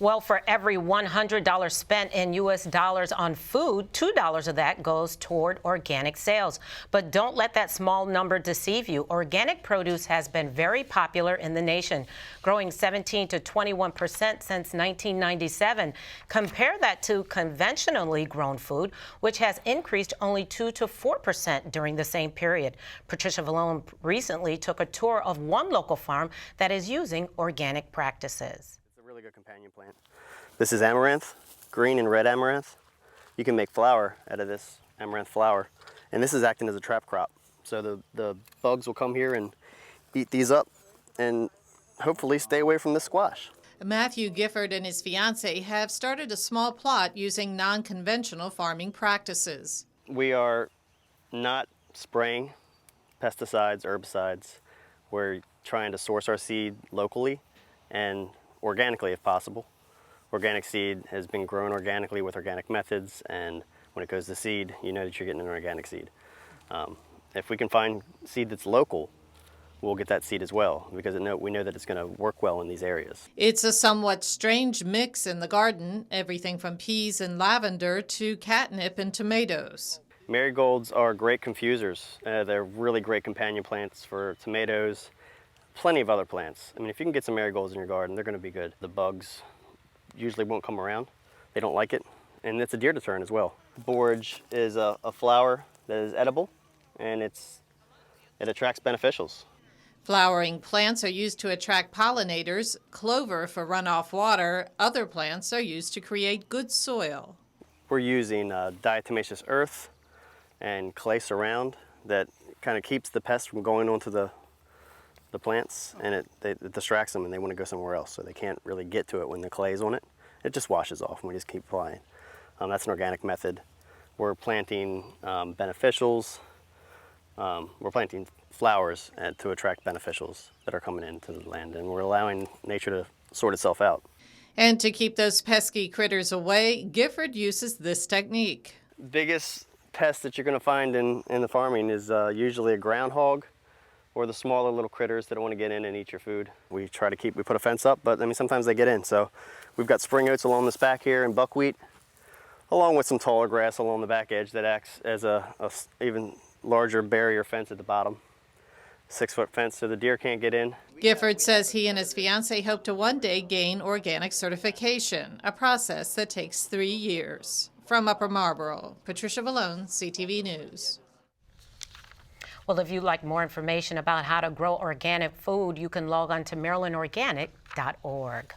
Well, for every $100 spent in U.S. dollars on food, $2 of that goes toward organic sales. But don't let that small number deceive you. Organic produce has been very popular in the nation, growing 17 to 21% since 1997. Compare that to conventionally grown food, which has increased only 2 to 4% during the same period. Patricia Villone recently took a tour of one local farm that is using organic practices. Really good companion plant. This is amaranth, green and red amaranth. You can make flour out of this amaranth flour, and this is acting as a trap crop. So the bugs will come here and eat these up and hopefully stay away from the squash. Matthew Gifford and his fiancee have started a small plot using non-conventional farming practices. We are not spraying pesticides, herbicides. We're trying to source our seed locally and organically if possible. Organic seed has been grown organically with organic methods, and when it goes to seed, you know that you're getting an organic seed. If we can find seed that's local, we'll get that seed as well, because we know that it's going to work well in these areas. It's a somewhat strange mix in the garden, everything from peas and lavender to catnip and tomatoes. Marigolds are great confusers. They're really great companion plants for tomatoes. Plenty of other plants. I mean, if you can get some marigolds in your garden, they're going to be good. The bugs usually won't come around. They don't like it, and it's a deer deterrent as well. Borage is a flower that is edible, and it attracts beneficials. Flowering plants are used to attract pollinators, clover for runoff water. Other plants are used to create good soil. We're using diatomaceous earth and clay surround that kind of keeps the pests from going onto the plants, and it distracts them and they want to go somewhere else, so they can't really get to it when the clay's on it. It just washes off and we just keep applying. That's an organic method. We're planting beneficials. We're planting flowers to attract beneficials that are coming into the land, and we're allowing nature to sort itself out. And to keep those pesky critters away, Gifford uses this technique. Biggest pest that you're going to find in the farming is usually a groundhog, or the smaller little critters that don't want to get in and eat your food. We put a fence up, but I mean, sometimes they get in. So we've got spring oats along this back here and buckwheat, along with some taller grass along the back edge that acts as a even larger barrier fence at the bottom. 6-foot fence so the deer can't get in. Gifford says he and his fiancee hope to one day gain organic certification, a process that takes 3 years. From Upper Marlboro, Patricia Villone, CTV News. Well, if you'd like more information about how to grow organic food, you can log on to marylandorganic.org.